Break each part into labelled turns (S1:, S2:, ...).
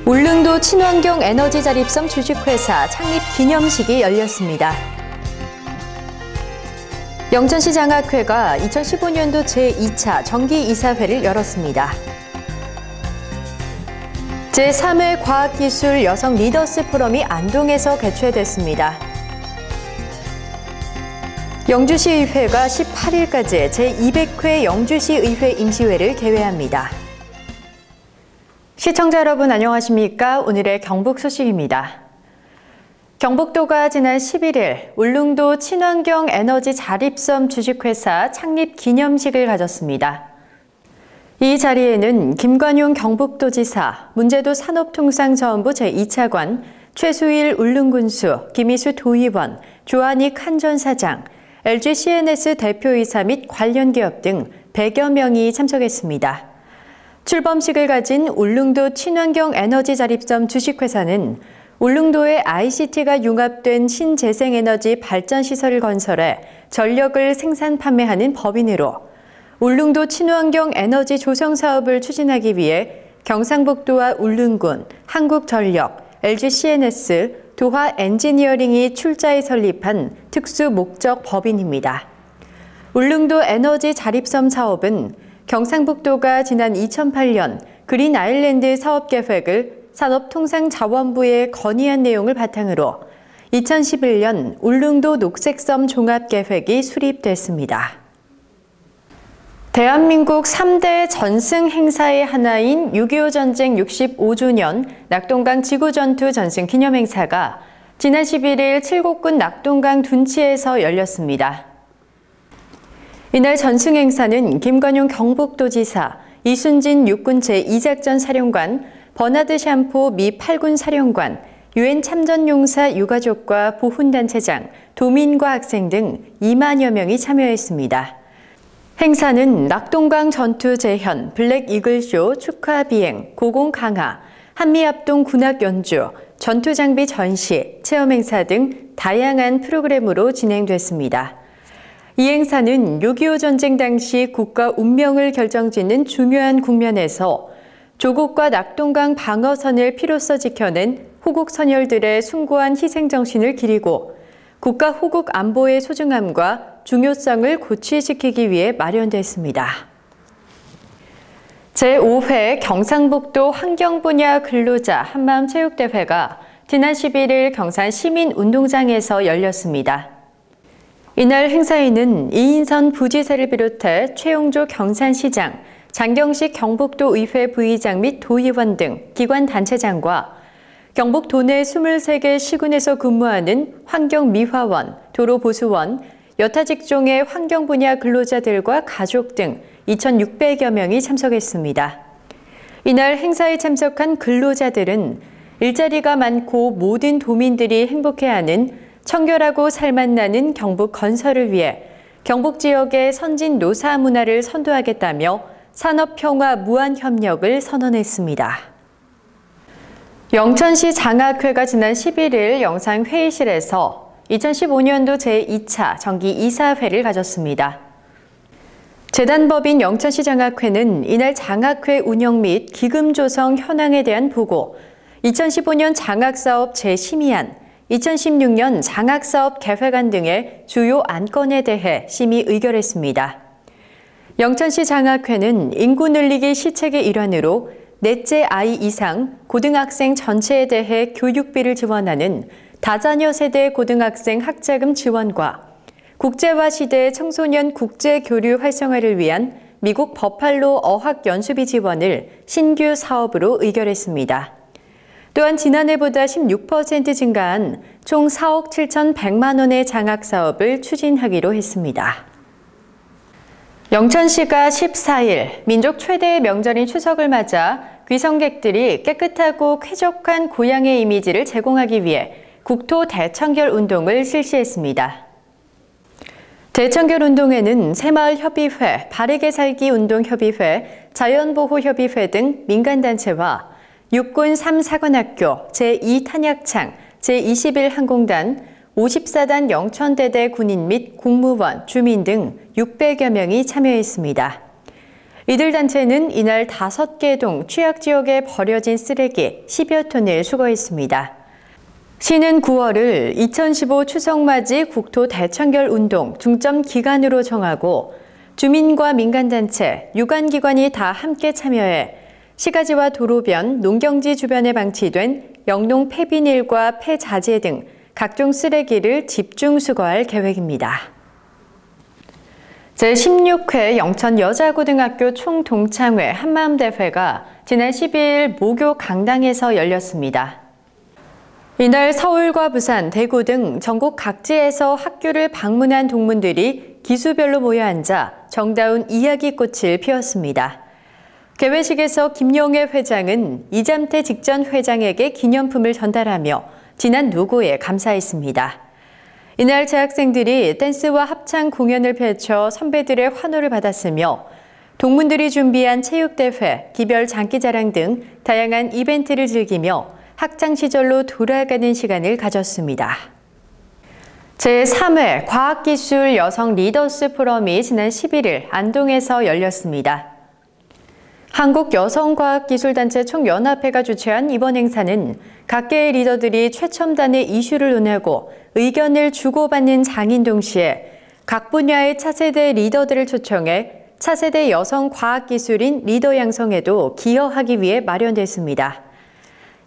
S1: 울릉도 친환경 에너지 자립섬 주식회사 창립 기념식이 열렸습니다. 영천시 장학회가 2015년도 제2차 정기이사회를 열었습니다. 제3회 과학기술 여성 리더스 포럼이 안동에서 개최됐습니다. 영주시의회가 18일까지 제200회 영주시의회 임시회를 개회합니다. 시청자 여러분 안녕하십니까? 오늘의 경북 소식입니다. 경북도가 지난 11일 울릉도 친환경 에너지 자립섬 주식회사 창립 기념식을 가졌습니다. 이 자리에는 김관용 경북도지사, 문제도 산업통상자원부 제2차관, 최수일 울릉군수, 김희수 도의원, 조한익 한전사장, LG CNS 대표이사 및 관련 기업 등 100여 명이 참석했습니다. 출범식을 가진 울릉도 친환경 에너지 자립섬 주식회사는 울릉도에 ICT가 융합된 신재생에너지 발전시설을 건설해 전력을 생산 판매하는 법인으로 울릉도 친환경 에너지 조성 사업을 추진하기 위해 경상북도와 울릉군, 한국전력, LG CNS, 도화 엔지니어링이 출자해 설립한 특수 목적 법인입니다. 울릉도 에너지 자립섬 사업은 경상북도가 지난 2008년 그린 아일랜드 사업 계획을 산업통상자원부에 건의한 내용을 바탕으로 2011년 울릉도 녹색섬 종합계획이 수립됐습니다. 대한민국 3대 전승 행사의 하나인 6.25 전쟁 65주년 낙동강 지구전투 전승 기념행사가 지난 11일 칠곡군 낙동강 둔치에서 열렸습니다. 이날 전승행사는 김관용 경북도지사, 이순진 육군 제2작전 사령관, 버나드 샴포 미 8군 사령관, 유엔 참전용사 유가족과 보훈단체장, 도민과 학생 등 2만여 명이 참여했습니다. 행사는 낙동강 전투 재현, 블랙 이글쇼 축하 비행, 고공 강화, 한미합동 군악 연주, 전투 장비 전시, 체험 행사 등 다양한 프로그램으로 진행됐습니다. 이 행사는 6.25 전쟁 당시 국가 운명을 결정짓는 중요한 국면에서 조국과 낙동강 방어선을 피로써 지켜낸 호국 선열들의 숭고한 희생정신을 기리고 국가 호국 안보의 소중함과 중요성을 고취시키기 위해 마련됐습니다. 제5회 경상북도 환경 분야 근로자 한마음 체육대회가 지난 11일 경산 시민운동장에서 열렸습니다. 이날 행사에는 이인선 부지사를 비롯해 최용조 경산시장, 장경식 경북도 의회 부의장 및 도의원 등 기관 단체장과 경북 도내 23개 시군에서 근무하는 환경미화원, 도로보수원, 여타 직종의 환경 분야 근로자들과 가족 등 2,600여 명이 참석했습니다. 이날 행사에 참석한 근로자들은 일자리가 많고 모든 도민들이 행복해하는 청결하고 살맛나는 경북 건설을 위해 경북 지역의 선진 노사 문화를 선도하겠다며 산업평화 무한협력을 선언했습니다. 영천시 장학회가 지난 11일 영상회의실에서 2015년도 제2차 정기이사회를 가졌습니다. 재단법인 영천시 장학회는 이날 장학회 운영 및 기금 조성 현황에 대한 보고, 2015년 장학사업 재심의안, 2016년 장학사업 계획안 등의 주요 안건에 대해 심의 의결했습니다. 영천시 장학회는 인구 늘리기 시책의 일환으로 넷째 아이 이상 고등학생 전체에 대해 교육비를 지원하는 다자녀 세대 고등학생 학자금 지원과 국제화 시대 청소년 국제교류 활성화를 위한 미국 버팔로 어학연수비 지원을 신규 사업으로 의결했습니다. 또한 지난해보다 16% 증가한 총 4억 7,100만 원의 장학사업을 추진하기로 했습니다. 영천시가 14일 민족 최대의 명절인 추석을 맞아 귀성객들이 깨끗하고 쾌적한 고향의 이미지를 제공하기 위해 국토 대청결 운동을 실시했습니다. 대청결 운동에는 새마을협의회, 바르게 살기 운동협의회, 자연보호협의회 등 민간단체와 육군 3사관학교, 제2탄약창, 제21항공단, 54단 영천대대 군인 및 공무원, 주민 등 600여 명이 참여했습니다. 이들 단체는 이날 5개 동 취약지역에 버려진 쓰레기 10여 톤을 수거했습니다. 시는 9월을 2015 추석맞이 국토 대청결 운동 중점 기간으로 정하고 주민과 민간단체, 유관기관이 다 함께 참여해 시가지와 도로변, 농경지 주변에 방치된 영농 폐비닐과 폐자재 등 각종 쓰레기를 집중 수거할 계획입니다. 제16회 영천여자고등학교 총동창회 한마음대회가 지난 12일 모교 강당에서 열렸습니다. 이날 서울과 부산, 대구 등 전국 각지에서 학교를 방문한 동문들이 기수별로 모여 앉아 정다운 이야기꽃을 피웠습니다. 개회식에서 김용애 회장은 이잠태 직전 회장에게 기념품을 전달하며 지난 노고에 감사했습니다. 이날 재학생들이 댄스와 합창 공연을 펼쳐 선배들의 환호를 받았으며 동문들이 준비한 체육대회, 기별 장기자랑 등 다양한 이벤트를 즐기며 학창시절로 돌아가는 시간을 가졌습니다. 제3회 과학기술 여성 리더스 포럼이 지난 11일 안동에서 열렸습니다. 한국여성과학기술단체 총연합회가 주최한 이번 행사는 각계의 리더들이 최첨단의 이슈를 논하고 의견을 주고받는 장인 동시에 각 분야의 차세대 리더들을 초청해 차세대 여성 과학기술인 리더 양성에도 기여하기 위해 마련됐습니다.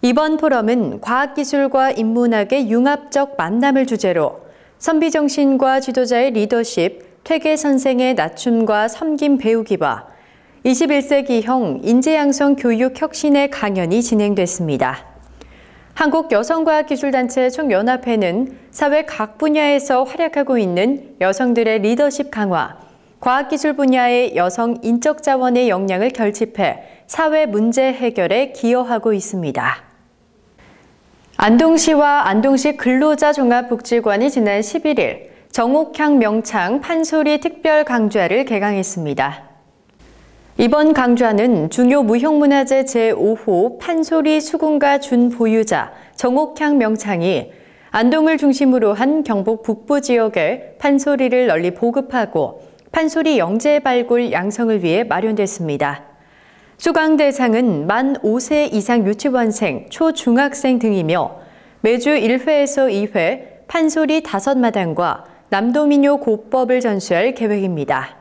S1: 이번 포럼은 과학기술과 인문학의 융합적 만남을 주제로 선비정신과 지도자의 리더십, 퇴계 선생의 낮춤과 섬김 배우기와 21세기형 인재양성 교육 혁신의 강연이 진행됐습니다. 한국여성과학기술단체 총연합회는 사회 각 분야에서 활약하고 있는 여성들의 리더십 강화, 과학기술 분야의 여성 인적 자원의 역량을 결집해 사회 문제 해결에 기여하고 있습니다. 안동시와 안동시 근로자 종합복지관이 지난 11일 정옥향 명창 판소리 특별 강좌를 개강했습니다. 이번 강좌는 중요 무형문화재 제5호 판소리 수군가 준보유자 정옥향 명창이 안동을 중심으로 한 경북 북부 지역에 판소리를 널리 보급하고 판소리 영재 발굴 양성을 위해 마련됐습니다. 수강 대상은 만 5세 이상 유치원생, 초중학생 등이며 매주 1회에서 2회 판소리 5마당과 남도민요 고법을 전수할 계획입니다.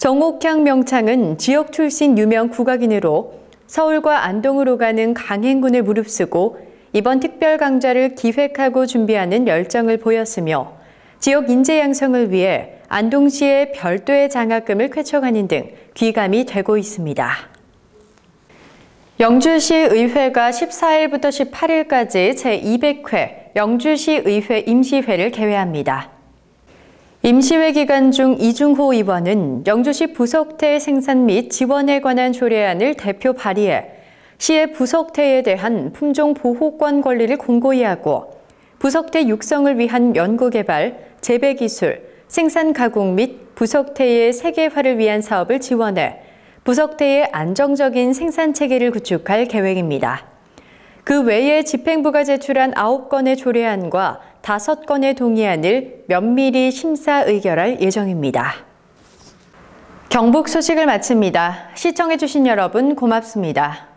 S1: 정옥향 명창은 지역 출신 유명 국악인으로 서울과 안동으로 가는 강행군을 무릅쓰고 이번 특별 강좌를 기획하고 준비하는 열정을 보였으며 지역 인재 양성을 위해 안동시에 별도의 장학금을 쾌척하는 등 귀감이 되고 있습니다. 영주시의회가 14일부터 18일까지 제200회 영주시의회 임시회를 개회합니다. 임시회 기간 중 이중호 의원은 영주시 부석태 생산 및 지원에 관한 조례안을 대표 발의해 시의 부석태에 대한 품종 보호권 권리를 공고히 하고 부석태 육성을 위한 연구개발, 재배기술, 생산 가공 및 부석태의 세계화를 위한 사업을 지원해 부석태의 안정적인 생산 체계를 구축할 계획입니다. 그 외에 집행부가 제출한 9건의 조례안과 5건의 동의안을 면밀히 심사 의결할 예정입니다. 경북 소식을 마칩니다. 시청해주신 여러분 고맙습니다.